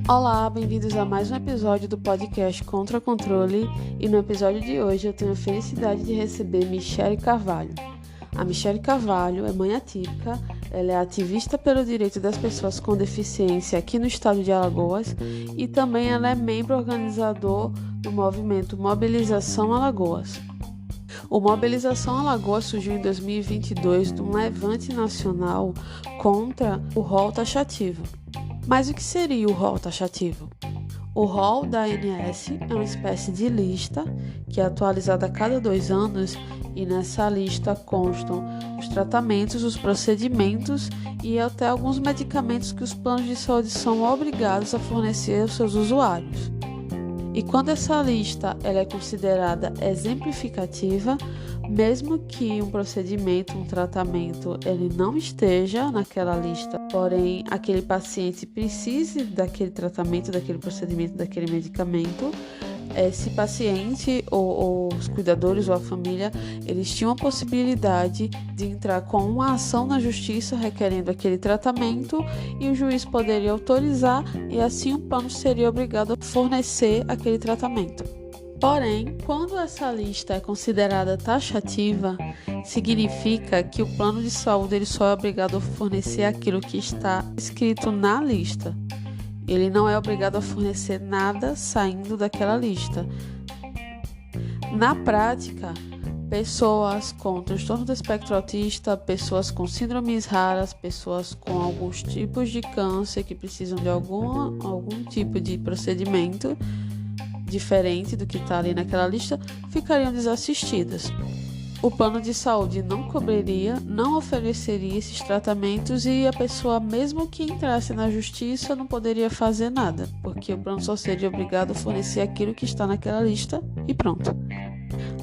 Olá, bem-vindos a mais um episódio do podcast Contra Controle, e no episódio de hoje eu tenho a felicidade de receber Michele Carvalho. A Michele Carvalho é mãe atípica, ela é ativista pelo direito das pessoas com deficiência aqui no estado de Alagoas e também ela é membro organizador do movimento Mobilização Alagoas. O Mobilização Alagoas surgiu em 2022 de um levante nacional contra o rol taxativo. Mas o que seria o rol taxativo? O rol da ANS é uma espécie de lista que é atualizada a cada 2 anos e nessa lista constam os tratamentos, os procedimentos e até alguns medicamentos que os planos de saúde são obrigados a fornecer aos seus usuários. E quando essa lista ela é considerada exemplificativa, mesmo que um procedimento, um tratamento, ele não esteja naquela lista, porém aquele paciente precise daquele tratamento, daquele procedimento, daquele medicamento, esse paciente ou os cuidadores ou a família, eles tinham a possibilidade de entrar com uma ação na justiça requerendo aquele tratamento e o juiz poderia autorizar e assim o plano seria obrigado a fornecer aquele tratamento. Porém, quando essa lista é considerada taxativa, significa que o plano de saúde ele só é obrigado a fornecer aquilo que está escrito na lista. Ele não é obrigado a fornecer nada saindo daquela lista. Na prática, pessoas com transtorno do espectro autista, pessoas com síndromes raras, pessoas com alguns tipos de câncer que precisam de algum tipo de procedimento diferente do que está ali naquela lista, ficariam desassistidas. O plano de saúde não cobriria, não ofereceria esses tratamentos e a pessoa, mesmo que entrasse na justiça, não poderia fazer nada, porque o plano só seria obrigado a fornecer aquilo que está naquela lista e pronto.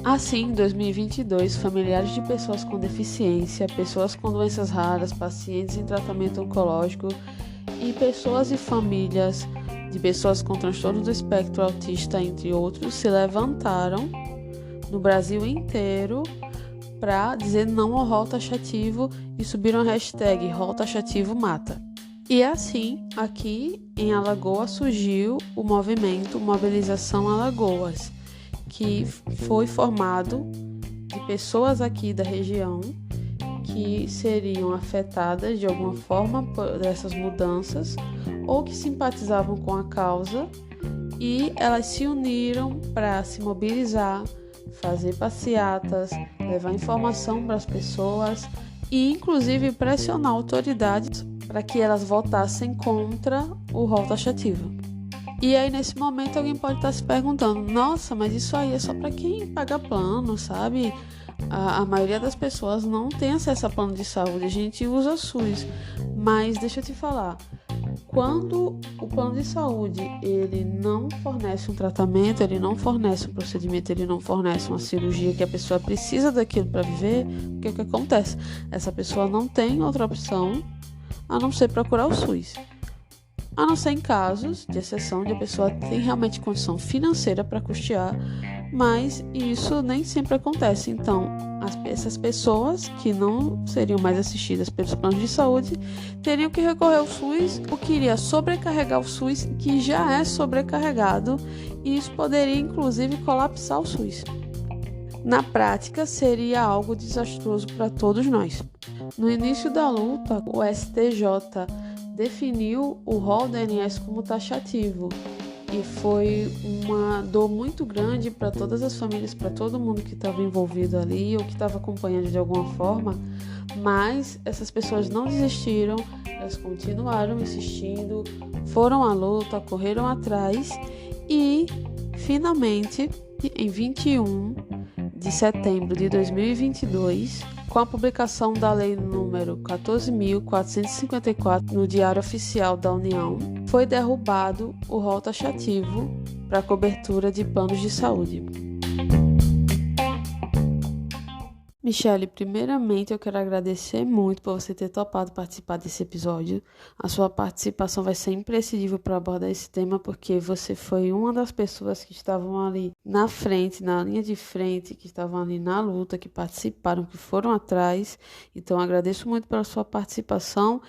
Assim, em 2022, familiares de pessoas com deficiência, pessoas com doenças raras, pacientes em tratamento oncológico e pessoas e famílias de pessoas com transtorno do espectro autista, entre outros, se levantaram no Brasil inteiro para dizer não ao rol taxativo e subiram a hashtag rol taxativo mata. E assim, aqui em Alagoas surgiu o movimento Mobilização Alagoas, que foi formado de pessoas aqui da região que seriam afetadas de alguma forma por essas mudanças ou que simpatizavam com a causa e elas se uniram para se mobilizar, fazer passeatas, levar informação para as pessoas e inclusive pressionar autoridades para que elas votassem contra o rol taxativo. E aí nesse momento alguém pode estar se perguntando, nossa, mas isso aí é só para quem paga plano, sabe? A maioria das pessoas não tem acesso a plano de saúde, a gente usa o SUS, mas deixa eu te falar, quando o plano de saúde ele não fornece um tratamento, ele não fornece um procedimento, ele não fornece uma cirurgia que a pessoa precisa daquilo para viver, o que acontece? Essa pessoa não tem outra opção a não ser procurar o SUS. A não ser em casos de exceção onde a pessoa tem realmente condição financeira para custear, mas isso nem sempre acontece. Então, essas pessoas que não seriam mais assistidas pelos planos de saúde teriam que recorrer ao SUS, o que iria sobrecarregar o SUS, que já é sobrecarregado, e isso poderia inclusive colapsar o SUS. Na prática, seria algo desastroso para todos nós. No início da luta, o STJ definiu o rol da ANS como taxativo e foi uma dor muito grande para todas as famílias, para todo mundo que estava envolvido ali ou que estava acompanhando de alguma forma, mas essas pessoas não desistiram, elas continuaram insistindo, foram à luta, correram atrás e finalmente em 21 de setembro de 2022, com a publicação da Lei número 14.454 no Diário Oficial da União, foi derrubado o rol taxativo para cobertura de planos de saúde. Michele, primeiramente eu quero agradecer muito por você ter topado participar desse episódio. A sua participação vai ser imprescindível para abordar esse tema, porque você foi uma das pessoas que estavam ali na frente, na linha de frente, que estavam ali na luta, que participaram, que foram atrás. Então, agradeço muito pela sua participação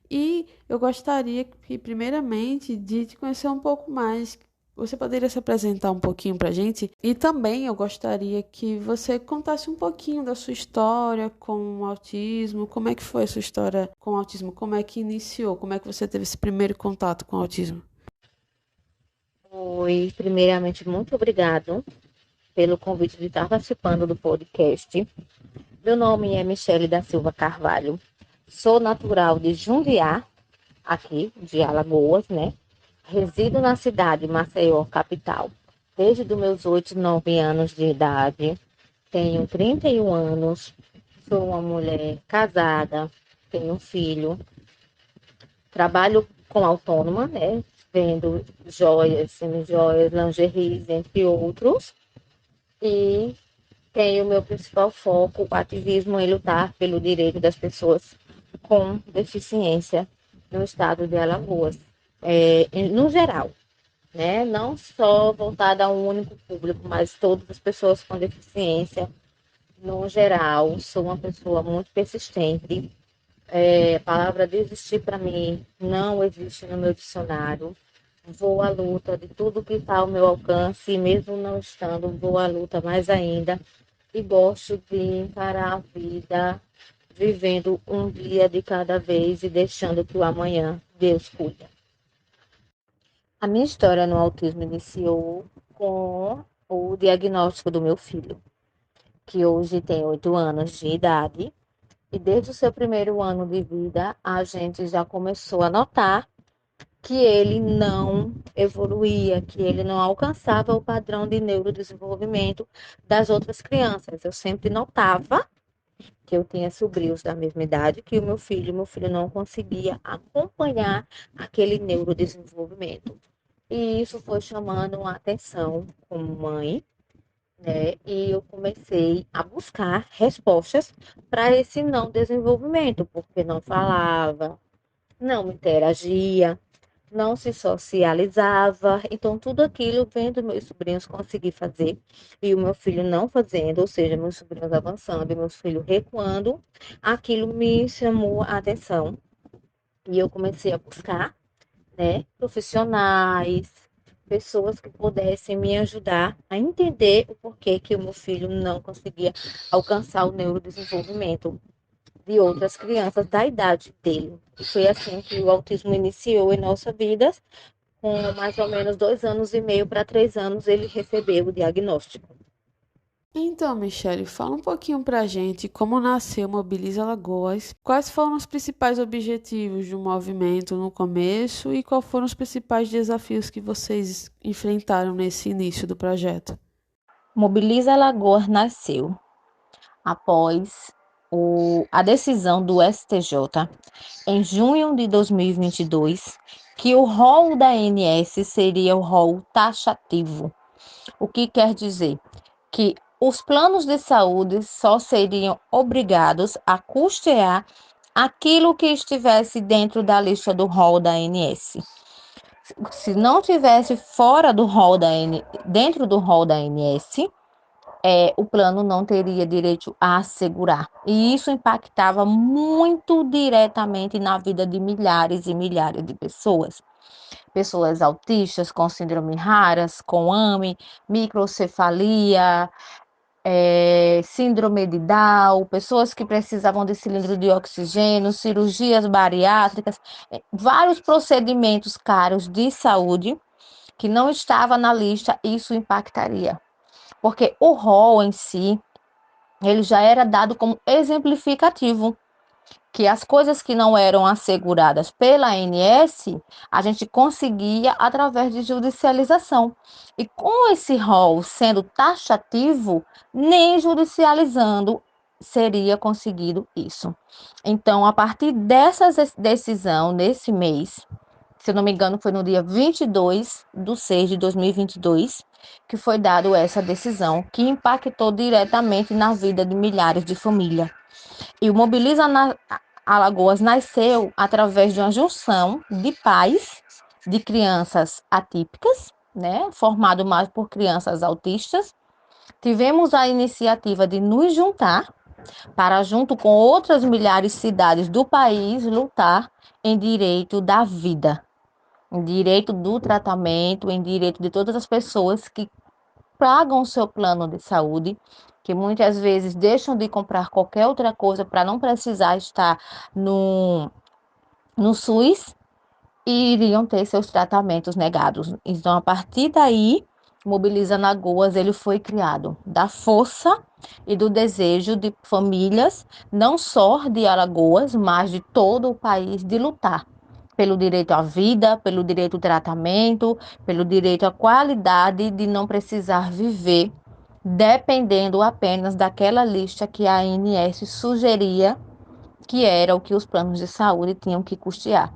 e eu gostaria que, primeiramente, de te conhecer um pouco mais. Você poderia se apresentar um pouquinho para a gente? E também eu gostaria que você contasse um pouquinho da sua história com o autismo. Como é que foi a sua história com o autismo? Como é que iniciou? Como é que você teve esse primeiro contato com o autismo? Oi, primeiramente, muito obrigado pelo convite de estar participando do podcast. Meu nome é Michele da Silva Carvalho. Sou natural de Jundiá, aqui de Alagoas, né? Resido na cidade de Maceió, capital, desde os meus 8, 9 anos de idade. Tenho 31 anos, sou uma mulher casada, tenho um filho, trabalho com autônoma, né? Vendo joias, semi-joias, lingeries, entre outros. E tenho o meu principal foco, o ativismo em lutar pelo direito das pessoas com deficiência no estado de Alagoas, no geral, né? Não só voltada a um único público, mas todas as pessoas com deficiência, no geral. Sou uma pessoa muito persistente. A palavra desistir para mim não existe no meu dicionário. Vou à luta de tudo que está ao meu alcance, e mesmo não estando, vou à luta mais ainda. E gosto de encarar a vida vivendo um dia de cada vez e deixando que o amanhã Deus cuida. A minha história no autismo iniciou com o diagnóstico do meu filho, que hoje tem 8 anos de idade. E desde o seu primeiro ano de vida, a gente já começou a notar que ele não evoluía, que ele não alcançava o padrão de neurodesenvolvimento das outras crianças. Eu sempre notava que eu tinha sobrinhos da mesma idade que o meu filho não conseguia acompanhar aquele neurodesenvolvimento. E isso foi chamando a atenção como mãe, né? E eu comecei a buscar respostas para esse não desenvolvimento, porque não falava, não interagia, não se socializava. Então, tudo aquilo vendo meus sobrinhos conseguir fazer e o meu filho não fazendo, ou seja, meus sobrinhos avançando e meus filhos recuando, aquilo me chamou a atenção. E eu comecei a buscar, né, profissionais, pessoas que pudessem me ajudar a entender o porquê que o meu filho não conseguia alcançar o neurodesenvolvimento de outras crianças da idade dele. E foi assim que o autismo iniciou em nossa vida. Com mais ou menos 2 anos e meio para 3 anos, ele recebeu o diagnóstico. Então, Michele, fala um pouquinho pra gente como nasceu Mobiliza Alagoas, quais foram os principais objetivos do movimento no começo e quais foram os principais desafios que vocês enfrentaram nesse início do projeto. Mobiliza Alagoas nasceu após a decisão do STJ, em junho de 2022, que o rol da ANS seria o rol taxativo. O que quer dizer? Que os planos de saúde só seriam obrigados a custear aquilo que estivesse dentro da lista do rol da ANS. Se não tivesse fora do rol dentro do rol da ANS, o plano não teria direito a assegurar. E isso impactava muito diretamente na vida de milhares e milhares de pessoas. Pessoas autistas com síndrome raras, com AME, microcefalia, síndrome de Down, pessoas que precisavam de cilindro de oxigênio, cirurgias bariátricas, vários procedimentos caros de saúde que não estava na lista, isso impactaria. Porque o rol em si, ele já era dado como exemplificativo, que as coisas que não eram asseguradas pela ANS, a gente conseguia através de judicialização. E com esse rol sendo taxativo, nem judicializando seria conseguido isso. Então, a partir dessa decisão, nesse mês, se eu não me engano, foi no dia 22/6 de 2022, que foi dado essa decisão, que impactou diretamente na vida de milhares de famílias. E o Mobiliza Alagoas nasceu através de uma junção de pais de crianças atípicas, né, formado mais por crianças autistas. Tivemos a iniciativa de nos juntar para, junto com outras milhares de cidades do país, lutar em direito da vida, em direito do tratamento, em direito de todas as pessoas que pagam o seu plano de saúde, que muitas vezes deixam de comprar qualquer outra coisa para não precisar estar no SUS e iriam ter seus tratamentos negados. Então, a partir daí, Mobiliza Alagoas, ele foi criado da força e do desejo de famílias, não só de Alagoas, mas de todo o país, de lutar pelo direito à vida, pelo direito ao tratamento, pelo direito à qualidade de não precisar viver dependendo apenas daquela lista que a ANS sugeria, que era o que os planos de saúde tinham que custear.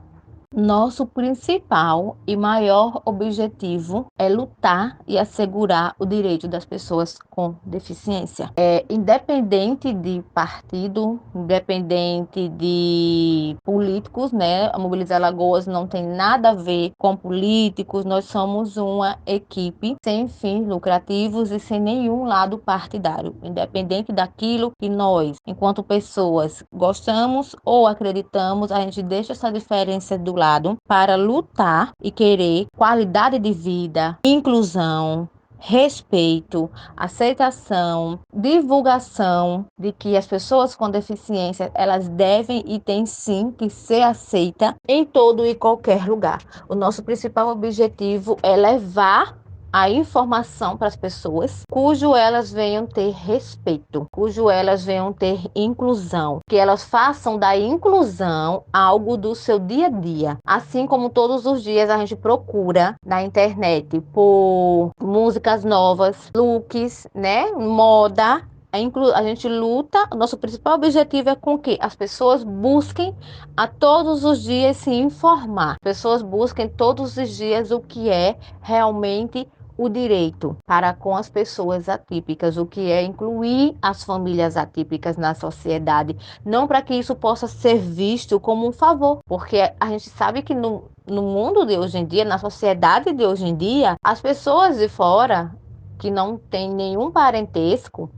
Nosso principal e maior objetivo é lutar e assegurar o direito das pessoas com deficiência. Independente de partido, independente de políticos, né? A Mobiliza Alagoas não tem nada a ver com políticos, nós somos uma equipe sem fins lucrativos e sem nenhum lado partidário, independente daquilo que nós, enquanto pessoas, gostamos ou acreditamos, a gente deixa essa diferença do lado para lutar e querer qualidade de vida, inclusão, respeito, aceitação, divulgação de que as pessoas com deficiência, elas devem e têm sim que ser aceitas em todo e qualquer lugar. O nosso principal objetivo é levar a informação para as pessoas, cujo elas venham ter respeito, cujo elas venham ter inclusão, que elas façam da inclusão algo do seu dia a dia. Assim como todos os dias a gente procura na internet por músicas novas, looks, né, moda, a gente luta, o nosso principal objetivo é com que as pessoas busquem a todos os dias se informar, pessoas busquem todos os dias o que é realmente o direito para com as pessoas atípicas, o que é incluir as famílias atípicas na sociedade, não para que isso possa ser visto como um favor, porque a gente sabe que no mundo de hoje em dia, na sociedade de hoje em dia, as pessoas de fora que não têm nenhum parentesco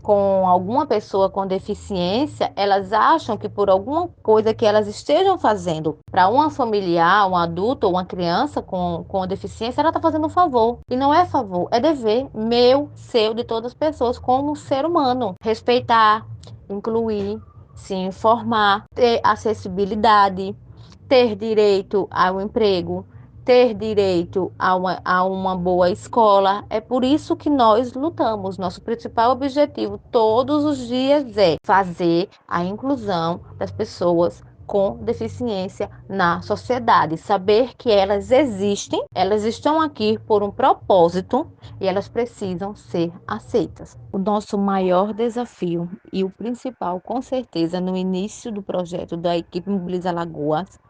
com alguma pessoa com deficiência, elas acham que por alguma coisa que elas estejam fazendo para uma familiar, um adulto ou uma criança com deficiência, ela está fazendo um favor. E não é favor, é dever meu, seu, de todas as pessoas como ser humano. Respeitar, incluir, se informar, ter acessibilidade, ter direito ao emprego, ter direito a uma boa escola. É por isso que nós lutamos. Nosso principal objetivo todos os dias é fazer a inclusão das pessoas com deficiência na sociedade, saber que elas existem, elas estão aqui por um propósito e elas precisam ser aceitas. O nosso maior desafio e o principal, com certeza, no início do projeto da equipe Mobiliza Alagoas,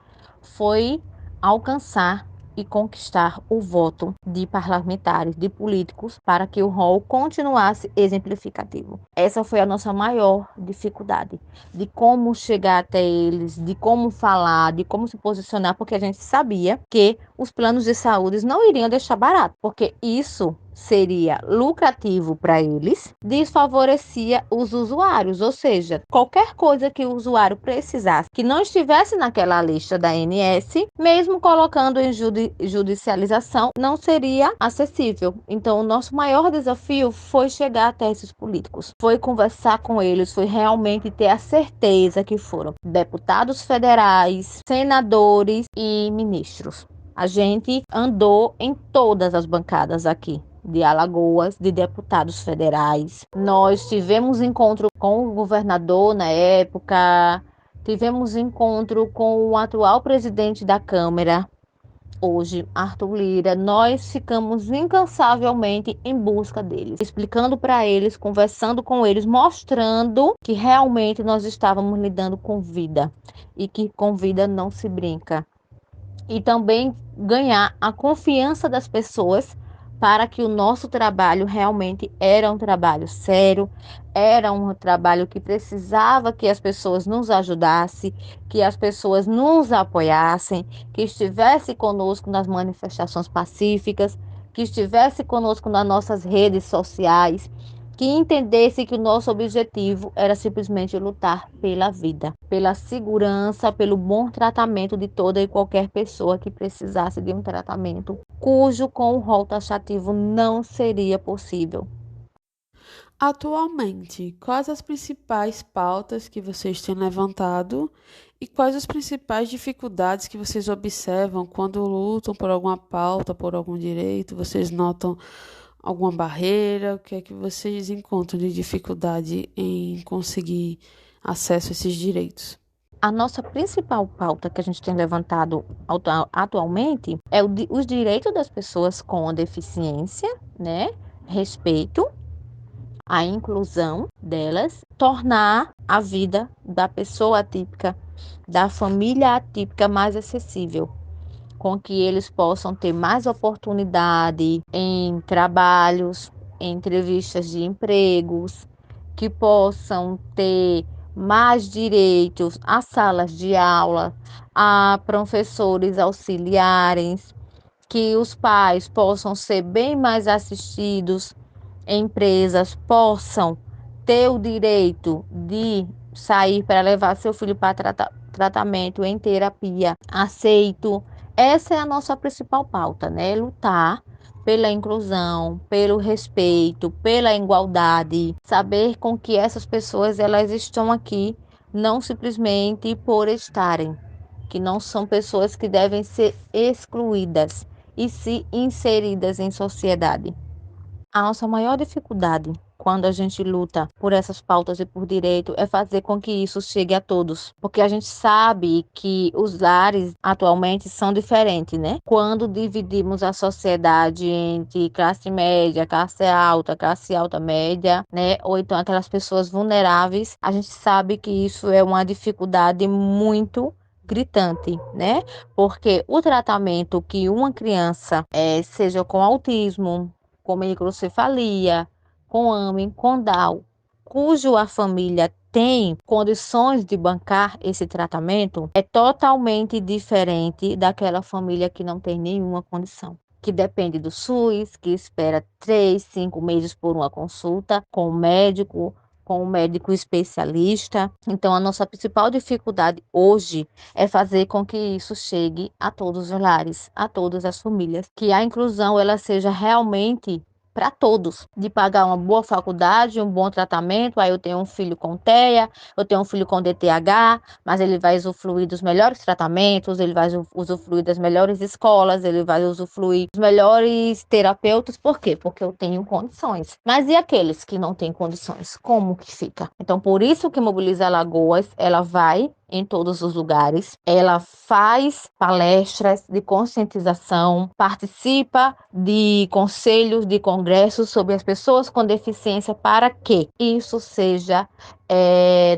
foi alcançar e conquistar o voto de parlamentares, de políticos, para que o rol continuasse exemplificativo. Essa foi a nossa maior dificuldade, de como chegar até eles, de como falar, de como se posicionar, porque a gente sabia que os planos de saúde não iriam deixar barato, porque isso seria lucrativo para eles, desfavorecia os usuários, ou seja, qualquer coisa que o usuário precisasse, que não estivesse naquela lista da ANS, mesmo colocando em judicialização, não seria acessível. Então, o nosso maior desafio foi chegar até esses políticos, foi conversar com eles, foi realmente ter a certeza que foram deputados federais, senadores e ministros. A gente andou em todas as bancadas aqui de Alagoas, de deputados federais. Nós tivemos encontro com o governador na época, tivemos encontro com o atual presidente da Câmara, hoje, Arthur Lira. Nós ficamos incansavelmente em busca deles, explicando para eles, conversando com eles, mostrando que realmente nós estávamos lidando com vida e que com vida não se brinca. E também ganhar a confiança das pessoas para que o nosso trabalho realmente era um trabalho sério, era um trabalho que precisava que as pessoas nos ajudassem, que as pessoas nos apoiassem, que estivesse conosco nas manifestações pacíficas, que estivesse conosco nas nossas redes sociais, que entendesse que o nosso objetivo era simplesmente lutar pela vida, pela segurança, pelo bom tratamento de toda e qualquer pessoa que precisasse de um tratamento, cujo com o rol taxativo não seria possível. Atualmente, quais as principais pautas que vocês têm levantado e quais as principais dificuldades que vocês observam quando lutam por alguma pauta, por algum direito? Vocês notam alguma barreira? O que é que vocês encontram de dificuldade em conseguir acesso a esses direitos? A nossa principal pauta que a gente tem levantado atualmente é os direitos das pessoas com deficiência, né? Respeito, a inclusão delas, tornar a vida da pessoa atípica, da família atípica mais acessível, com que eles possam ter mais oportunidade em trabalhos, em entrevistas de empregos, que possam ter mais direitos a salas de aula, a professores auxiliares, que os pais possam ser bem mais assistidos, empresas possam ter o direito de sair para levar seu filho para tratamento em terapia aceito. Essa é a nossa principal pauta, né? Lutar pela inclusão, pelo respeito, pela igualdade, saber com que essas pessoas elas estão aqui não simplesmente por estarem, que não são pessoas que devem ser excluídas e se inseridas em sociedade. A nossa maior dificuldade quando a gente luta por essas pautas e por direito é fazer com que isso chegue a todos, porque a gente sabe que os lares atualmente são diferentes, né? Quando dividimos a sociedade entre classe alta média, né? Ou então aquelas pessoas vulneráveis, a gente sabe que isso é uma dificuldade muito gritante, né? Porque o tratamento que uma criança, seja com autismo, com microcefalia, com AME, com Down, cujo a família tem condições de bancar esse tratamento, é totalmente diferente daquela família que não tem nenhuma condição, que depende do SUS, que espera 3, 5 meses por uma consulta com um médico especialista. Então, a nossa principal dificuldade hoje é fazer com que isso chegue a todos os lares, a todas as famílias, que a inclusão ela seja realmente para todos, de pagar uma boa faculdade, um bom tratamento. Aí eu tenho um filho com TEA, eu tenho um filho com DTH, mas ele vai usufruir dos melhores tratamentos, ele vai usufruir das melhores escolas, ele vai usufruir dos melhores terapeutas. Por quê? Porque eu tenho condições. Mas e aqueles que não têm condições? Como que fica? Então, por isso que Mobiliza Alagoas, ela vai em todos os lugares. Ela faz palestras de conscientização, participa de conselhos, de congressos sobre as pessoas com deficiência para que isso seja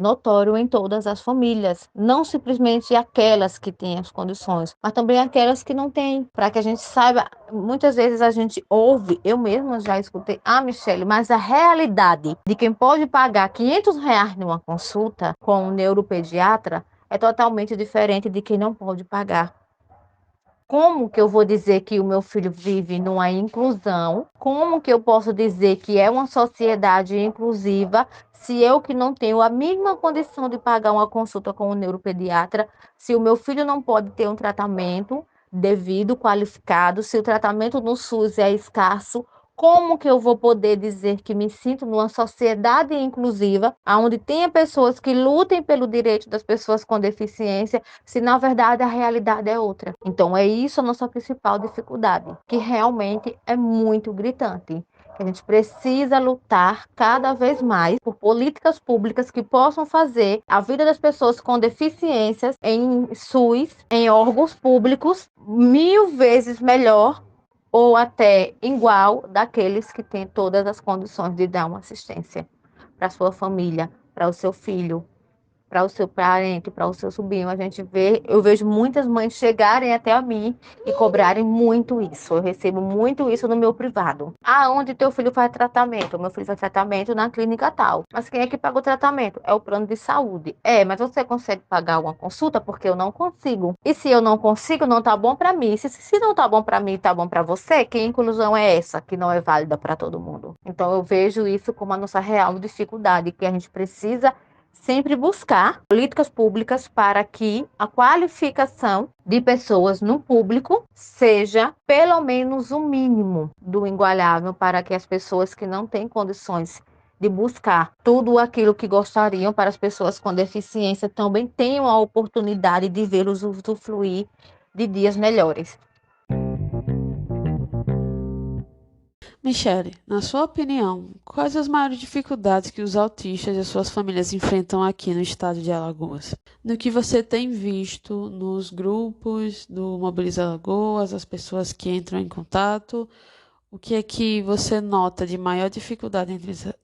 notório em todas as famílias, não simplesmente aquelas que têm as condições, mas também aquelas que não têm, para que a gente saiba. Muitas vezes a gente ouve, eu mesma já escutei, Michele, mas a realidade de quem pode pagar R$ 500 numa consulta com um neuropediatra é totalmente diferente de quem não pode pagar. Como que eu vou dizer que o meu filho vive numa inclusão? Como que eu posso dizer que é uma sociedade inclusiva se eu que não tenho a mínima condição de pagar uma consulta com um neuropediatra, se o meu filho não pode ter um tratamento devido, qualificado, se o tratamento no SUS é escasso, como que eu vou poder dizer que me sinto numa sociedade inclusiva, onde tenha pessoas que lutem pelo direito das pessoas com deficiência, se na verdade a realidade é outra? Então é isso a nossa principal dificuldade, que realmente é muito gritante. A gente precisa lutar cada vez mais por políticas públicas que possam fazer a vida das pessoas com deficiências em SUS, em órgãos públicos, 1000 vezes melhor ou até igual daqueles que têm todas as condições de dar uma assistência para sua família, para o seu filho. para o seu parente, para o seu sobrinho. Eu vejo muitas mães chegarem até a mim e cobrarem muito isso. Eu recebo muito isso no meu privado. Ah, onde teu filho faz tratamento? Meu filho faz tratamento na clínica tal. Mas quem é que paga o tratamento? É o plano de saúde. Mas você consegue pagar uma consulta? Porque eu não consigo. E se eu não consigo, não tá bom para mim. Se não tá bom para mim, tá bom para você, que inclusão é essa que não é válida para todo mundo? Então eu vejo isso como a nossa real dificuldade, que a gente precisa sempre buscar políticas públicas para que a qualificação de pessoas no público seja pelo menos o mínimo do igualável, para que as pessoas que não têm condições de buscar tudo aquilo que gostariam, para as pessoas com deficiência também tenham a oportunidade de vê-los usufruir de dias melhores. Michele, na sua opinião, quais as maiores dificuldades que os autistas e as suas famílias enfrentam aqui no estado de Alagoas? No que você tem visto nos grupos do Mobiliza Alagoas, as pessoas que entram em contato, o que é que você nota de maior dificuldade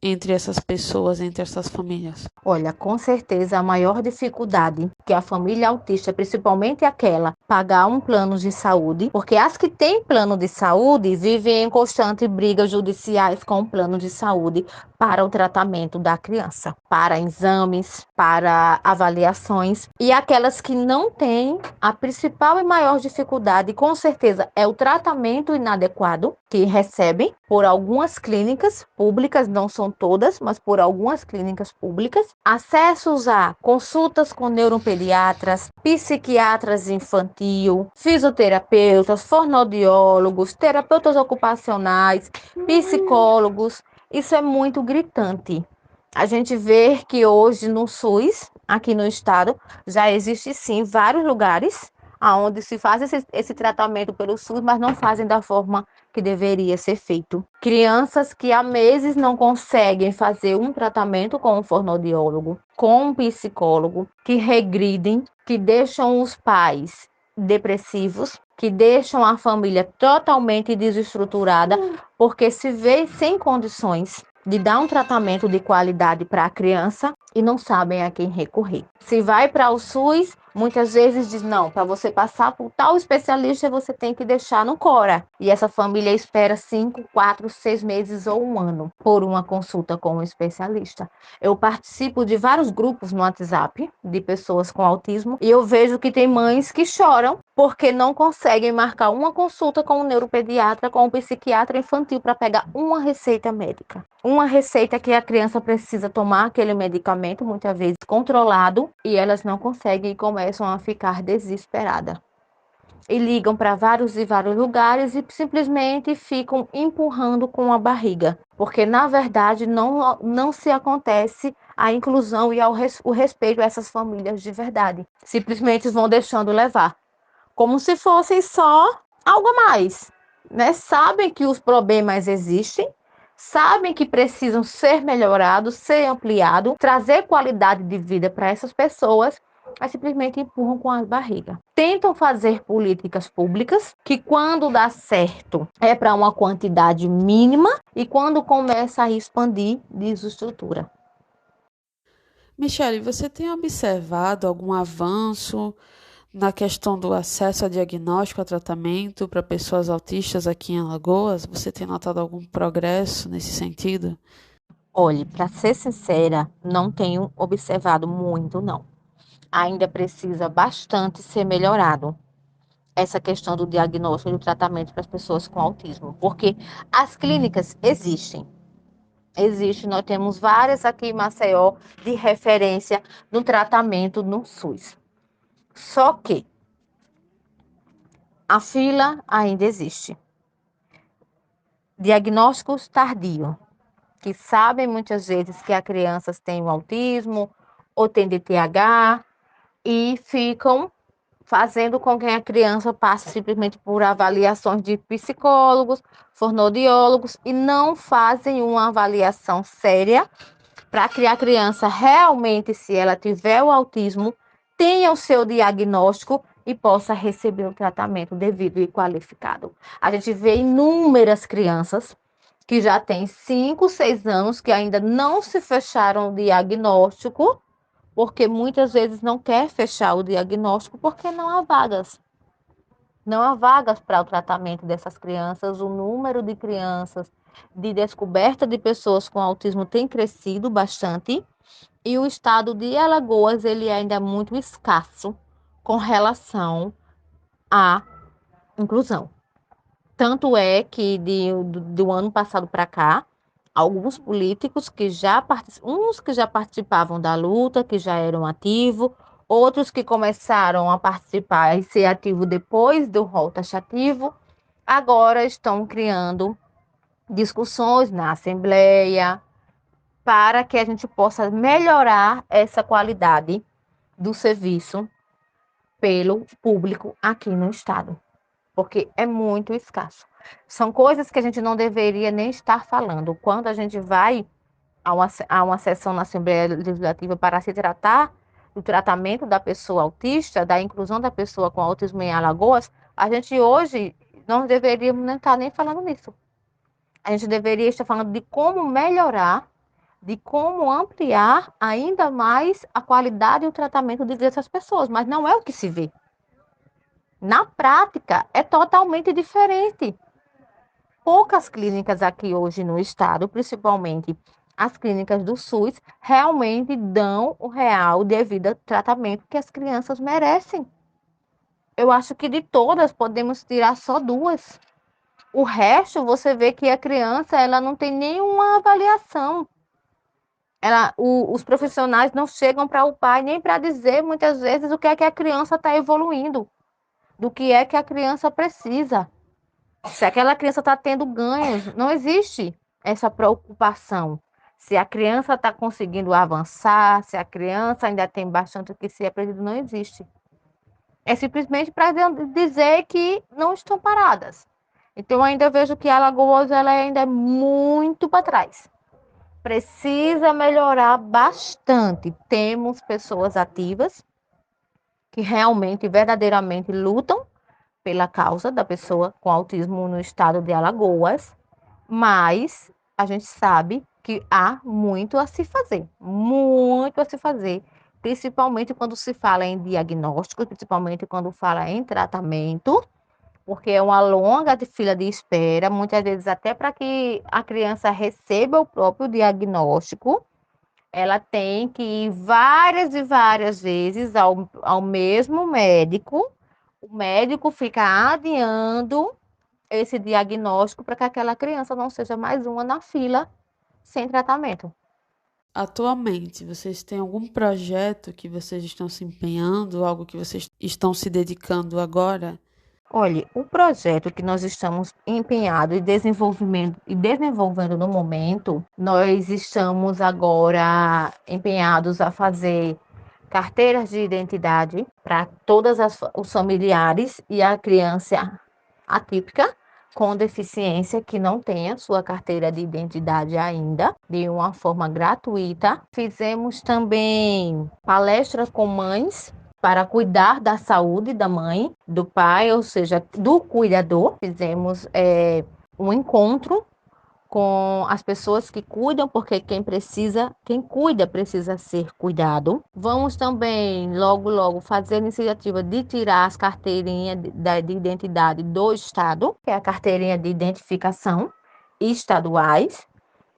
entre essas pessoas, entre essas famílias? Olha, com certeza a maior dificuldade que a família autista, principalmente aquela, pagar um plano de saúde, porque as que têm plano de saúde vivem em constante brigas judiciais com o plano de saúde para o tratamento da criança, para exames, para avaliações. E aquelas que não têm, a principal e maior dificuldade, com certeza, é o tratamento inadequado que recebem por algumas clínicas públicas, não são todas, mas por algumas clínicas públicas. Acessos a consultas com neuropediatras, psiquiatras infantil, fisioterapeutas, fonoaudiólogos, terapeutas ocupacionais, psicólogos. Isso é muito gritante. A gente vê que hoje no SUS, aqui no estado, já existe sim vários lugares onde se faz esse tratamento pelo SUS, mas não fazem da forma que deveria ser feito. Crianças que há meses não conseguem fazer um tratamento com um fonoaudiólogo, com um psicólogo, que regridem, que deixam os pais depressivos, que deixam a família totalmente desestruturada, porque se vê sem condições de dar um tratamento de qualidade para a criança e não sabem a quem recorrer. Se vai para o SUS, muitas vezes diz, não, para você passar por tal especialista, você tem que deixar no CORA. E essa família espera 5, 4, 6 meses ou um ano por uma consulta com um especialista. Eu participo de vários grupos no WhatsApp de pessoas com autismo e eu vejo que tem mães que choram porque não conseguem marcar uma consulta com um neuropediatra, com um psiquiatra infantil para pegar uma receita médica. Uma receita que a criança precisa tomar aquele medicamento, muitas vezes controlado, e elas não conseguem e começam a ficar desesperadas. E ligam para vários e vários lugares e simplesmente ficam empurrando com a barriga, porque na verdade não se acontece a inclusão e o respeito a essas famílias de verdade. Simplesmente vão deixando levar, como se fossem só algo a mais, né? Sabem que os problemas existem, sabem que precisam ser melhorados, ser ampliados, trazer qualidade de vida para essas pessoas, mas simplesmente empurram com as barrigas. Tentam fazer políticas públicas que, quando dá certo, é para uma quantidade mínima e quando começa a expandir, desestrutura. Michele, você tem observado algum avanço na questão do acesso a diagnóstico, a tratamento para pessoas autistas aqui em Alagoas? Você tem notado algum progresso nesse sentido? Olhe, para ser sincera, não tenho observado muito, não. Ainda precisa bastante ser melhorado essa questão do diagnóstico e do tratamento para as pessoas com autismo, porque as clínicas existem. Nós temos várias aqui em Maceió de referência no tratamento no SUS. Só que a fila ainda existe. Diagnósticos tardios, que sabem muitas vezes que as crianças têm o autismo ou têm DTH e ficam fazendo com que a criança passe simplesmente por avaliações de psicólogos, fonoaudiólogos e não fazem uma avaliação séria para que a criança realmente, se ela tiver o autismo, tenha o seu diagnóstico e possa receber o tratamento devido e qualificado. A gente vê inúmeras crianças que já têm 5, 6 anos que ainda não se fecharam o diagnóstico porque muitas vezes não quer fechar o diagnóstico porque não há vagas. Não há vagas para o tratamento dessas crianças. O número de crianças de descoberta de pessoas com autismo tem crescido bastante e o estado de Alagoas ele ainda é muito escasso com relação à inclusão. Tanto é que do ano passado para cá, alguns políticos uns que já participavam da luta, que já eram ativos, outros que começaram a participar e ser ativo depois do rol taxativo, agora estão criando discussões na Assembleia para que a gente possa melhorar essa qualidade do serviço pelo público aqui no estado, porque é muito escasso. São coisas que a gente não deveria nem estar falando. Quando a gente vai a uma sessão na Assembleia Legislativa para se tratar do tratamento da pessoa autista, da inclusão da pessoa com autismo em Alagoas, a gente hoje não deveríamos nem estar nem falando nisso. A gente deveria estar falando de como melhorar, de como ampliar ainda mais a qualidade e o tratamento dessas pessoas, mas não é o que se vê. Na prática, é totalmente diferente. Poucas clínicas aqui hoje no estado, principalmente as clínicas do SUS, realmente dão o real devido tratamento que as crianças merecem. Eu acho que de todas podemos tirar só duas. O resto, você vê que a criança ela não tem nenhuma avaliação. Os profissionais não chegam para o pai nem para dizer muitas vezes o que é que a criança está evoluindo, do que é que a criança precisa. Se aquela criança está tendo ganhos, não existe essa preocupação. Se a criança está conseguindo avançar, se a criança ainda tem bastante o que ser aprendido, não existe. É simplesmente para dizer que não estão paradas. Então, eu ainda vejo que a Alagoas ela ainda é muito para trás. Precisa melhorar bastante. Temos pessoas ativas que realmente, verdadeiramente lutam pela causa da pessoa com autismo no estado de Alagoas, mas a gente sabe que há muito a se fazer, principalmente quando se fala em diagnóstico, principalmente quando fala em tratamento, porque é uma longa fila de espera, muitas vezes até para que a criança receba o próprio diagnóstico, ela tem que ir várias e várias vezes ao mesmo médico. O médico fica adiando esse diagnóstico para que aquela criança não seja mais uma na fila sem tratamento. Atualmente, vocês têm algum projeto que vocês estão se empenhando, algo que vocês estão se dedicando agora? Olha, o projeto que nós estamos empenhados e desenvolvendo no momento, nós estamos agora empenhados a fazer carteiras de identidade para todas os familiares e a criança atípica com deficiência que não tenha sua carteira de identidade ainda, de uma forma gratuita. Fizemos também palestras com mães para cuidar da saúde da mãe, do pai, ou seja, do cuidador. Fizemos um encontro com as pessoas que cuidam, porque quem cuida precisa ser cuidado. Vamos também, logo, logo, fazer a iniciativa de tirar as carteirinhas de identidade do Estado, que é a carteirinha de identificação estaduais.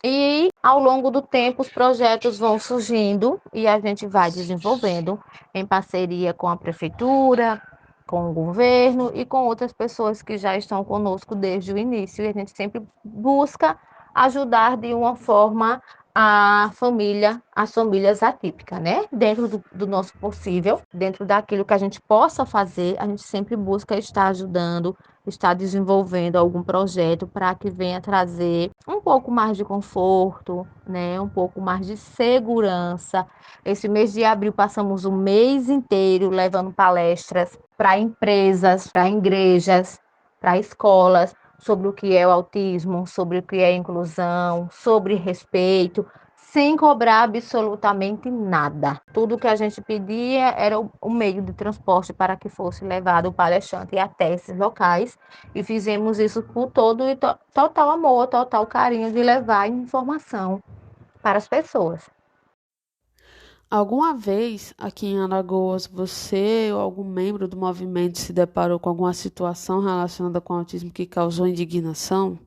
E ao longo do tempo os projetos vão surgindo e a gente vai desenvolvendo em parceria com a prefeitura, com o governo e com outras pessoas que já estão conosco desde o início. E a gente sempre busca ajudar de uma forma as famílias atípicas, né? Dentro do nosso possível, dentro daquilo que a gente possa fazer, a gente sempre busca estar ajudando, estar desenvolvendo algum projeto para que venha trazer um pouco mais de conforto, né? Um pouco mais de segurança. Esse mês de abril passamos o mês inteiro levando palestras para empresas, para igrejas, para escolas, sobre o que é o autismo, sobre o que é inclusão, sobre respeito, sem cobrar absolutamente nada. Tudo que a gente pedia era o meio de transporte para que fosse levado o palestrante até esses locais e fizemos isso com todo e total amor, total carinho de levar informação para as pessoas. Alguma vez aqui em Alagoas, você ou algum membro do movimento se deparou com alguma situação relacionada com autismo que causou indignação?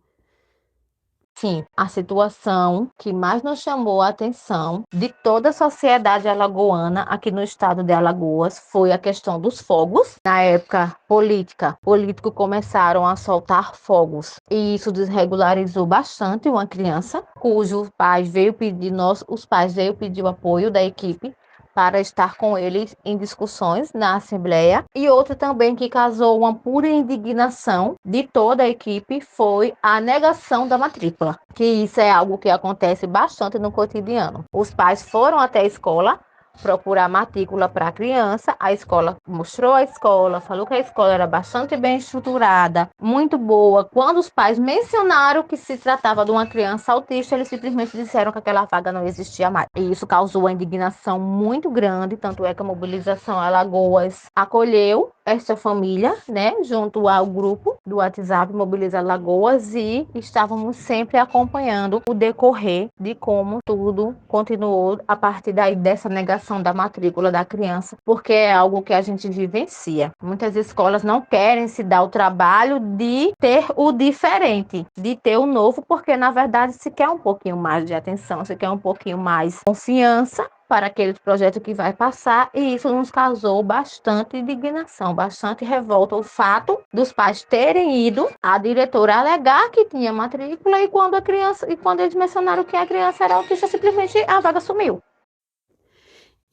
Sim, a situação que mais nos chamou a atenção de toda a sociedade alagoana aqui no estado de Alagoas foi a questão dos fogos. Na época política, políticos começaram a soltar fogos e isso desregularizou bastante uma criança cujos pais veio pedir os pais veio pedir o apoio da equipe para estar com eles em discussões na Assembleia. E outra também que causou uma pura indignação de toda a equipe foi a negação da matrícula, que isso é algo que acontece bastante no cotidiano. Os pais foram até a escola procurar matrícula para a criança, a escola mostrou a escola, falou que a escola era bastante bem estruturada, muito boa. Quando os pais mencionaram que se tratava de uma criança autista, eles simplesmente disseram que aquela vaga não existia mais. E isso causou uma indignação muito grande, tanto é que a mobilização Alagoas acolheu esta família, né, junto ao grupo do WhatsApp Mobiliza Alagoas, e estávamos sempre acompanhando o decorrer de como tudo continuou a partir dessa negação da matrícula da criança, porque é algo que a gente vivencia. Muitas escolas não querem se dar o trabalho de ter o diferente, de ter o novo, porque na verdade se quer um pouquinho mais de atenção, se quer um pouquinho mais confiança para aquele projeto que vai passar, e isso nos causou bastante indignação, bastante revolta, o fato dos pais terem ido à diretora alegar que tinha matrícula, e quando eles mencionaram que a criança era autista, simplesmente a vaga sumiu.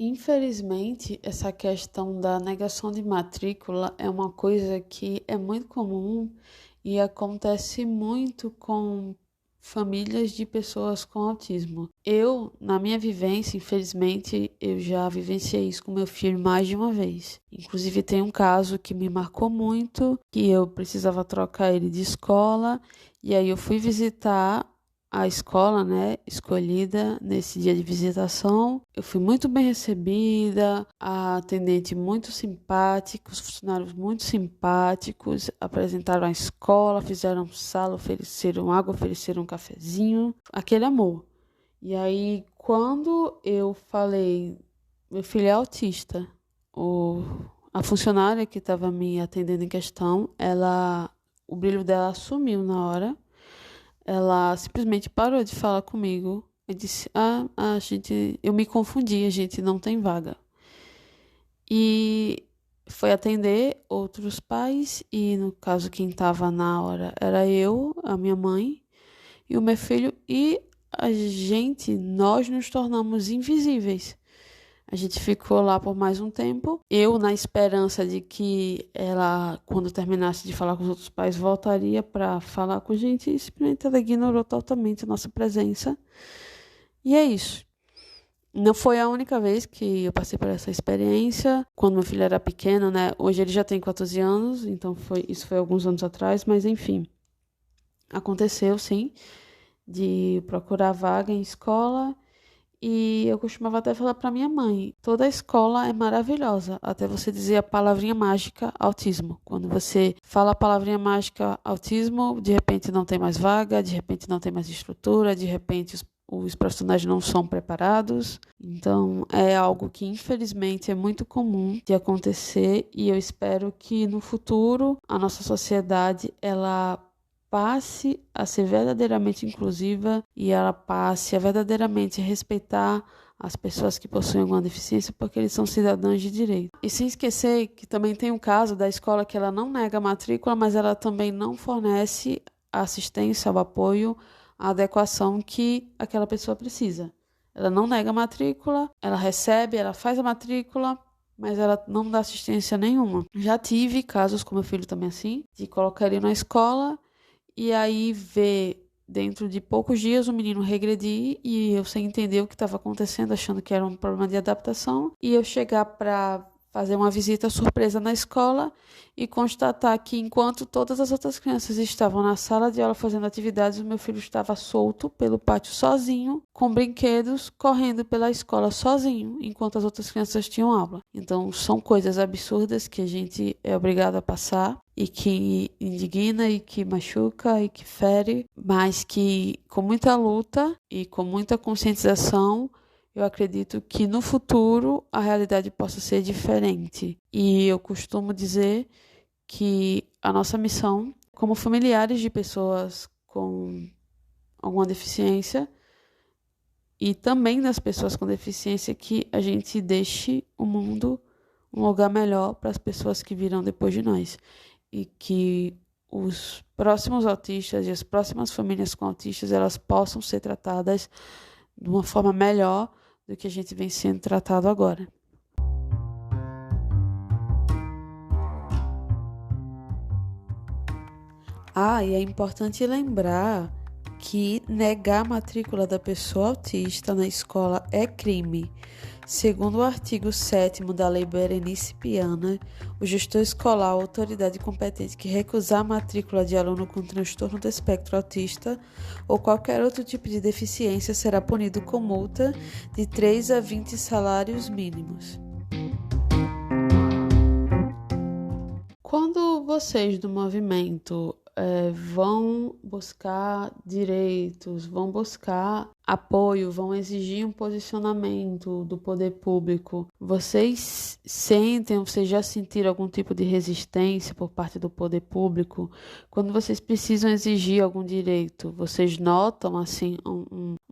Infelizmente, essa questão da negação de matrícula é uma coisa que é muito comum e acontece muito com famílias de pessoas com autismo. Eu, na minha vivência, infelizmente, eu já vivenciei isso com meu filho mais de uma vez. Inclusive, tem um caso que me marcou muito, que eu precisava trocar ele de escola, e aí eu fui visitar a escola, né, escolhida nesse dia de visitação. Eu fui muito bem recebida, a atendente muito simpática, os funcionários muito simpáticos, apresentaram a escola, fizeram sala, ofereceram água, ofereceram um cafezinho, aquele amor. E aí, quando eu falei, meu filho é autista, a funcionária que estava me atendendo em questão, o brilho dela sumiu na hora. Ela simplesmente parou de falar comigo e disse: eu me confundi, a gente não tem vaga. E foi atender outros pais, e no caso quem estava na hora era eu, a minha mãe e o meu filho, e nós nos tornamos invisíveis. A gente ficou lá por mais um tempo. Eu, na esperança de que ela, quando terminasse de falar com os outros pais, voltaria para falar com a gente, e simplesmente ela ignorou totalmente a nossa presença. E é isso. Não foi a única vez que eu passei por essa experiência. Quando meu filho era pequeno, né? Hoje ele já tem 14 anos, então isso foi alguns anos atrás, mas enfim. Aconteceu, sim, de procurar vaga em escola. E eu costumava até falar para minha mãe: toda a escola é maravilhosa, até você dizer a palavrinha mágica autismo. Quando você fala a palavrinha mágica autismo, de repente não tem mais vaga, de repente não tem mais estrutura, de repente os profissionais não são preparados. Então é algo que infelizmente é muito comum de acontecer, e eu espero que no futuro a nossa sociedade ela passe a ser verdadeiramente inclusiva, e ela passe a verdadeiramente respeitar as pessoas que possuem alguma deficiência, porque eles são cidadãos de direito. E sem esquecer que também tem um caso da escola que ela não nega a matrícula, mas ela também não fornece a assistência, o apoio, a adequação que aquela pessoa precisa. Ela não nega a matrícula, ela recebe, ela faz a matrícula, mas ela não dá assistência nenhuma. Já tive casos com meu filho também assim, de colocar ele na escola e aí ver dentro de poucos dias o menino regredir, e eu sem entender o que estava acontecendo, achando que era um problema de adaptação, e eu chegar para fazer uma visita surpresa na escola e constatar que enquanto todas as outras crianças estavam na sala de aula fazendo atividades, o meu filho estava solto pelo pátio sozinho, com brinquedos, correndo pela escola sozinho, enquanto as outras crianças tinham aula. Então, são coisas absurdas que a gente é obrigado a passar, e que indigna, e que machuca, e que fere, mas que com muita luta e com muita conscientização, eu acredito que no futuro a realidade possa ser diferente. E eu costumo dizer que a nossa missão, como familiares de pessoas com alguma deficiência, e também das pessoas com deficiência, que a gente deixe o mundo um lugar melhor para as pessoas que virão depois de nós. E que os próximos autistas e as próximas famílias com autistas, elas possam ser tratadas de uma forma melhor do que a gente vem sendo tratado agora. E é importante lembrar que negar a matrícula da pessoa autista na escola é crime. Segundo o artigo 7º da Lei Berenice Piana, o gestor escolar ou autoridade competente que recusar a matrícula de aluno com transtorno do espectro autista ou qualquer outro tipo de deficiência será punido com multa de 3 a 20 salários mínimos. Quando vocês do movimento vão buscar direitos, vão buscar apoio, vão exigir um posicionamento do poder público, vocês já sentiram algum tipo de resistência por parte do poder público? Quando vocês precisam exigir algum direito, vocês notam assim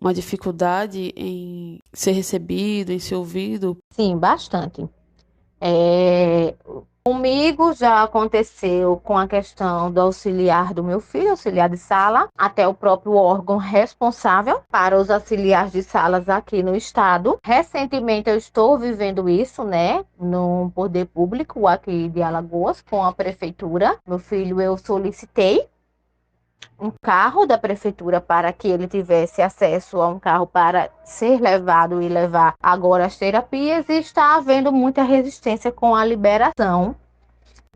uma dificuldade em ser recebido, em ser ouvido? Sim, bastante. Comigo já aconteceu com a questão do auxiliar do meu filho, auxiliar de sala, até o próprio órgão responsável para os auxiliares de salas aqui no estado. Recentemente eu estou vivendo isso, no poder público aqui de Alagoas, com a prefeitura. Meu filho, eu solicitei um carro da prefeitura para que ele tivesse acesso a um carro para ser levado e levar agora as terapias, e está havendo muita resistência com a liberação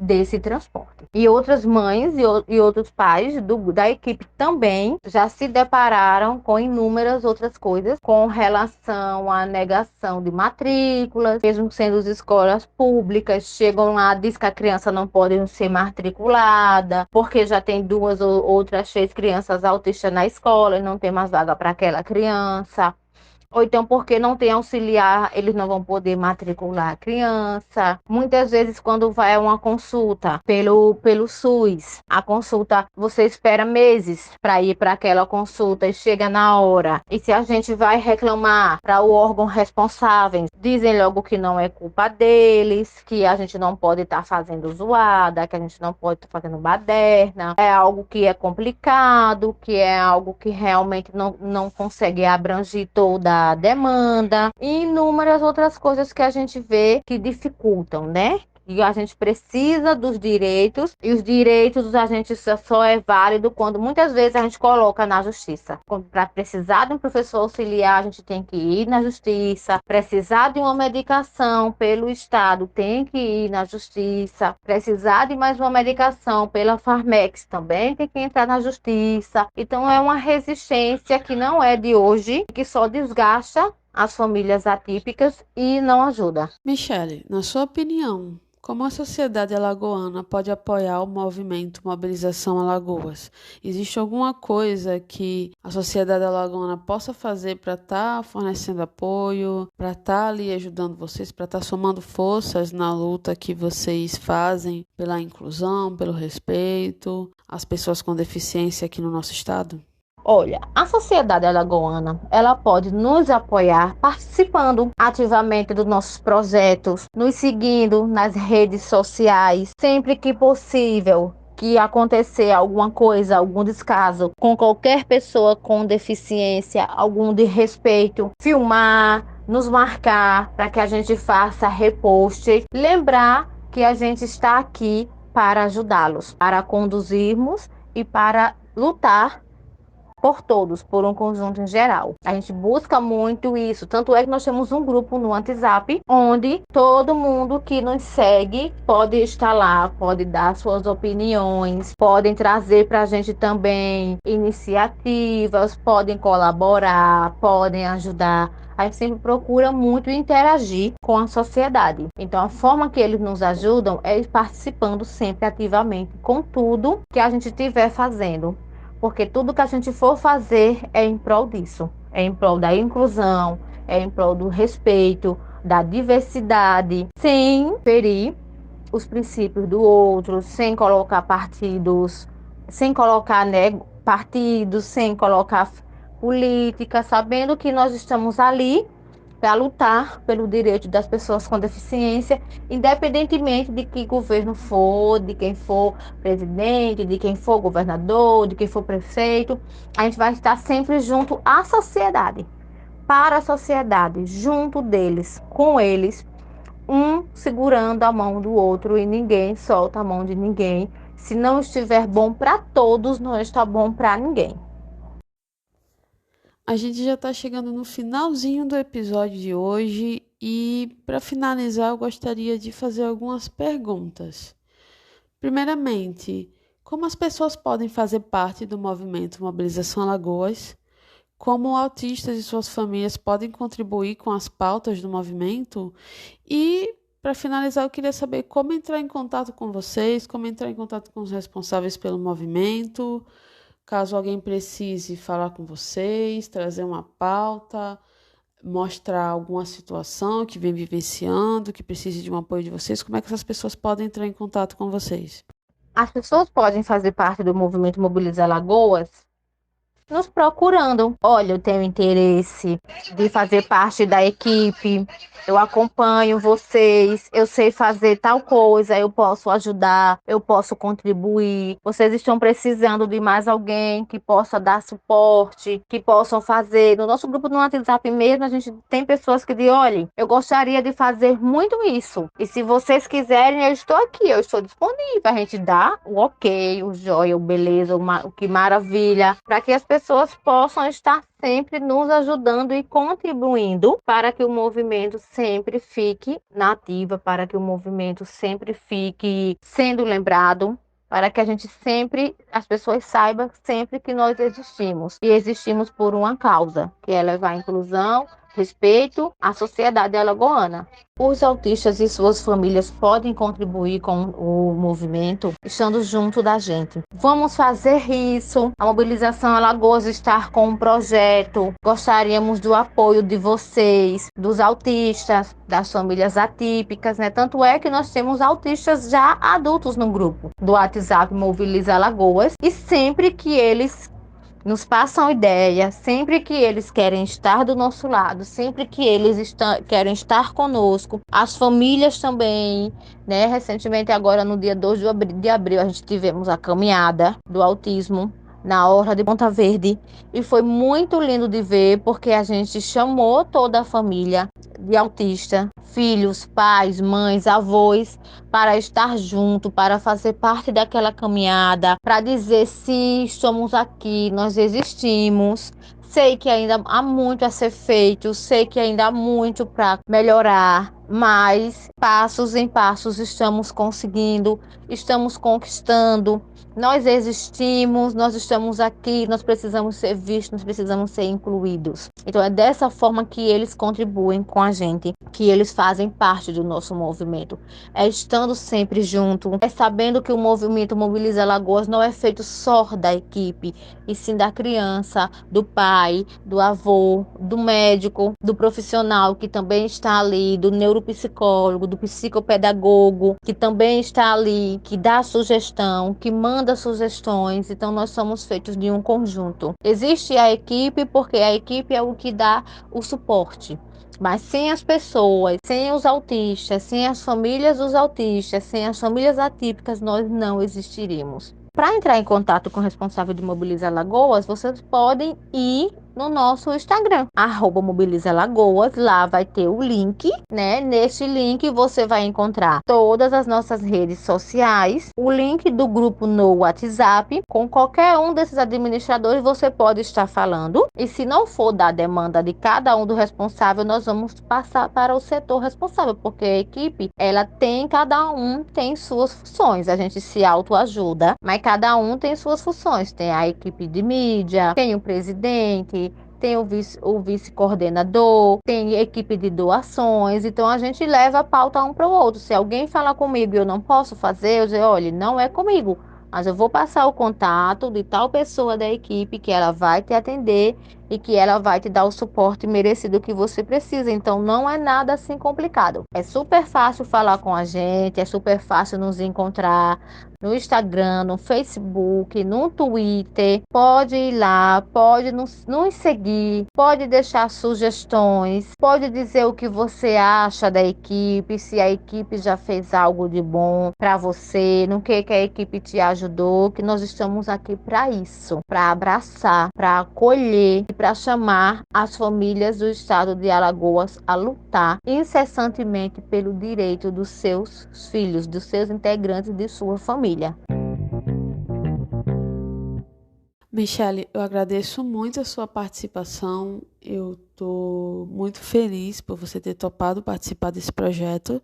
desse transporte. E outras mães e outros pais da equipe também já se depararam com inúmeras outras coisas com relação à negação de matrículas, mesmo sendo as escolas públicas, chegam lá, diz que a criança não pode ser matriculada, porque já tem 2 ou outras 3 crianças autistas na escola e não tem mais vaga para aquela criança. Ou então, porque não tem auxiliar, eles não vão poder matricular a criança. Muitas vezes, quando vai a uma consulta pelo SUS, a consulta, você espera meses para ir para aquela consulta e chega na hora. E se a gente vai reclamar para o órgão responsável, dizem logo que não é culpa deles, que a gente não pode estar fazendo zoada, que a gente não pode estar fazendo baderna. É algo que é complicado, que é algo que realmente não consegue abranger toda a demanda e inúmeras outras coisas que a gente vê que dificultam, E a gente precisa dos direitos, e os direitos a gente só é válido quando muitas vezes a gente coloca na justiça. Para precisar de um professor auxiliar, a gente tem que ir na justiça. Precisar de uma medicação pelo Estado, tem que ir na justiça. Precisar de mais uma medicação pela Farmex, também tem que entrar na justiça. Então é uma resistência que não é de hoje, que só desgasta as famílias atípicas e não ajuda. Michele, na sua opinião, como a sociedade alagoana pode apoiar o movimento Mobilização Alagoas? Existe alguma coisa que a sociedade alagoana possa fazer para estar fornecendo apoio, para estar ali ajudando vocês, para estar somando forças na luta que vocês fazem pela inclusão, pelo respeito às pessoas com deficiência aqui no nosso estado? Olha, a sociedade alagoana, ela pode nos apoiar participando ativamente dos nossos projetos, nos seguindo nas redes sociais, sempre que possível, que acontecer alguma coisa, algum descaso com qualquer pessoa com deficiência, algum desrespeito, filmar, nos marcar para que a gente faça repost, lembrar que a gente está aqui para ajudá-los, para conduzirmos e para lutar por todos, por um conjunto em geral. A gente busca muito isso, tanto é que nós temos um grupo no WhatsApp, onde todo mundo que nos segue pode estar lá, pode dar suas opiniões, podem trazer para a gente também iniciativas, podem colaborar, podem ajudar. A gente sempre procura muito interagir com a sociedade. Então, a forma que eles nos ajudam é participando sempre ativamente com tudo que a gente estiver fazendo. Porque tudo que a gente for fazer é em prol disso, é em prol da inclusão, é em prol do respeito, da diversidade, sem ferir os princípios do outro, sem colocar partidos, sem colocar, né, partidos, sem colocar política, sabendo que nós estamos ali para lutar pelo direito das pessoas com deficiência, independentemente de que governo for, de quem for presidente, de quem for governador, de quem for prefeito, a gente vai estar sempre junto à sociedade, para a sociedade, junto deles, com eles, um segurando a mão do outro e ninguém solta a mão de ninguém. Se não estiver bom para todos, não está bom para ninguém. A gente já está chegando no finalzinho do episódio de hoje e, para finalizar, eu gostaria de fazer algumas perguntas. Primeiramente, como as pessoas podem fazer parte do movimento Mobilização Alagoas? Como autistas e suas famílias podem contribuir com as pautas do movimento? E, para finalizar, eu queria saber como entrar em contato com vocês, como entrar em contato com os responsáveis pelo movimento, caso alguém precise falar com vocês, trazer uma pauta, mostrar alguma situação que vem vivenciando, que precise de um apoio de vocês, como é que essas pessoas podem entrar em contato com vocês? As pessoas podem fazer parte do movimento Mobiliza Alagoas nos procurando. Olha, eu tenho interesse de fazer parte da equipe, eu acompanho vocês, eu sei fazer tal coisa, eu posso ajudar, eu posso contribuir. Vocês estão precisando de mais alguém que possa dar suporte, que possam fazer. No nosso grupo no WhatsApp mesmo, a gente tem pessoas que dizem, olha, eu gostaria de fazer muito isso. E se vocês quiserem, eu estou aqui, eu estou disponível. A gente dá o ok, o joia, o beleza, o que maravilha, para que as pessoas possam estar sempre nos ajudando e contribuindo para que o movimento sempre fique na ativa, para que o movimento sempre fique sendo lembrado, para que a gente sempre, as pessoas saibam sempre que nós existimos. E existimos por uma causa, que é levar a inclusão, respeito à sociedade alagoana. Os autistas e suas famílias podem contribuir com o movimento estando junto da gente. Vamos fazer isso. A Mobilização Alagoas está com um projeto. Gostaríamos do apoio de vocês, dos autistas, das famílias atípicas, né? Tanto é que nós temos autistas já adultos no grupo do WhatsApp Mobiliza Alagoas e sempre que eles nos passam ideia, sempre que eles querem estar do nosso lado, sempre que eles querem estar conosco, as famílias também, né? Recentemente, agora no dia 2 de abril, a gente tivemos a caminhada do autismo na Orla de Ponta Verde e foi muito lindo de ver, porque a gente chamou toda a família de autista, filhos, pais, mães, avós, para estar junto, para fazer parte daquela caminhada, para dizer sim, estamos aqui, nós existimos. Sei que ainda há muito a ser feito, sei que ainda há muito para melhorar, mas passos em passos estamos conseguindo, estamos conquistando. Nós existimos, nós estamos aqui, nós precisamos ser vistos, nós precisamos ser incluídos. Então é dessa forma que eles contribuem com a gente, que eles fazem parte do nosso movimento. É estando sempre junto, é sabendo que o movimento Mobiliza Alagoas não é feito só da equipe, e sim da criança, do pai, do avô, do médico, do profissional que também está ali, do neuropsicólogo, do psicopedagogo, que também está ali, que dá sugestão, que manda sugestões. Então nós somos feitos de um conjunto. Existe a equipe porque a equipe é o que dá o suporte. Mas sem as pessoas, sem os autistas, sem as famílias dos autistas, sem as famílias atípicas, nós não existiríamos. Para entrar em contato com o responsável de Mobiliza Alagoas, vocês podem ir no nosso Instagram, @mobilizaalagoas. Lá vai ter o link, né? Neste link você vai encontrar todas as nossas redes sociais, o link do grupo no WhatsApp. Com qualquer um desses administradores você pode estar falando. E se não for da demanda de cada um do responsável, nós vamos passar para o setor responsável, porque a equipe, cada um tem suas funções. A gente se autoajuda, mas cada um tem suas funções. Tem a equipe de mídia, tem o presidente, tem o vice-coordenador, tem equipe de doações. Então a gente leva a pauta um para o outro. Se alguém falar comigo e eu não posso fazer, eu digo, olha, não é comigo, mas eu vou passar o contato de tal pessoa da equipe que ela vai te atender e que ela vai te dar o suporte merecido que você precisa. Então, não é nada assim complicado. É super fácil falar com a gente, é super fácil nos encontrar no Instagram, no Facebook, no Twitter. Pode ir lá, pode nos seguir, pode deixar sugestões, pode dizer o que você acha da equipe, se a equipe já fez algo de bom para você, no que a equipe te ajudou, que nós estamos aqui para isso, para abraçar, para acolher e para chamar as famílias do estado de Alagoas a lutar incessantemente pelo direito dos seus filhos, dos seus integrantes de sua família. Michele, eu agradeço muito a sua participação. Eu estou muito feliz por você ter topado participar desse projeto,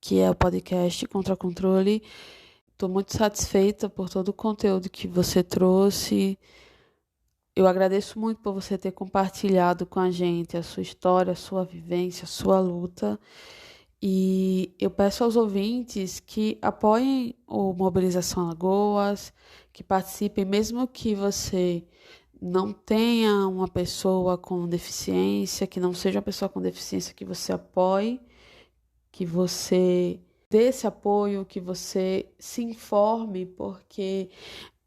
que é o podcast Contra Controle. Estou muito satisfeita por todo o conteúdo que você trouxe. Eu agradeço muito por você ter compartilhado com a gente a sua história, a sua vivência, a sua luta. E eu peço aos ouvintes que apoiem o Mobilização Alagoas, que participem, mesmo que você não tenha uma pessoa com deficiência, que não seja uma pessoa com deficiência, que você apoie, que você dê esse apoio, que você se informe, porque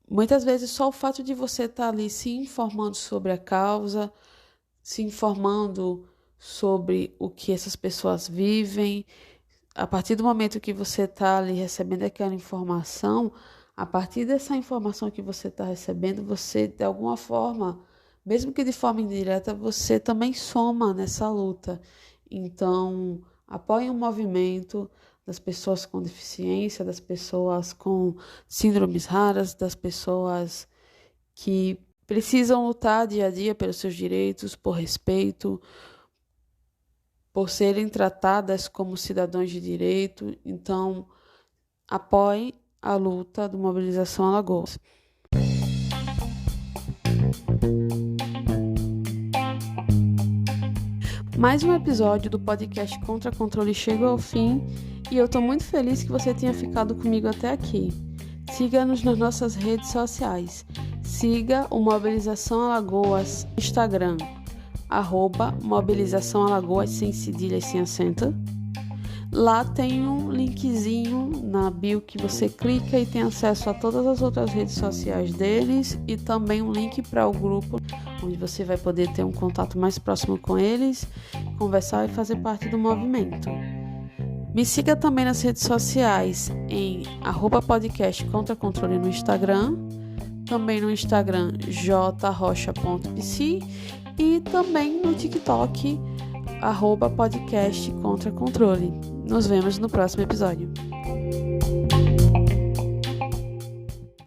muitas vezes só o fato de você estar ali se informando sobre a causa, se informando sobre o que essas pessoas vivem, a partir do momento que você está ali recebendo aquela informação, a partir dessa informação que você está recebendo, você, de alguma forma, mesmo que de forma indireta, você também soma nessa luta. Então, apoie o movimento das pessoas com deficiência, das pessoas com síndromes raras, das pessoas que precisam lutar dia a dia pelos seus direitos, por respeito, por serem tratadas como cidadãos de direito. Então, apoie a luta do Mobilização Alagoas. Mais um episódio do podcast Contra Controle chega ao fim e eu estou muito feliz que você tenha ficado comigo até aqui. Siga-nos nas nossas redes sociais. Siga o Mobilização Alagoas no Instagram, @Mobilização Alagoas, sem cedilha e sem acento. Lá tem um linkzinho na bio que você clica e tem acesso a todas as outras redes sociais deles e também um link para o grupo, onde você vai poder ter um contato mais próximo com eles, conversar e fazer parte do movimento. Me siga também nas redes sociais em @podcast Contra Controle no Instagram, também no Instagram jrocha.pc e também no TikTok @podcast Contra Controle. Nos vemos no próximo episódio.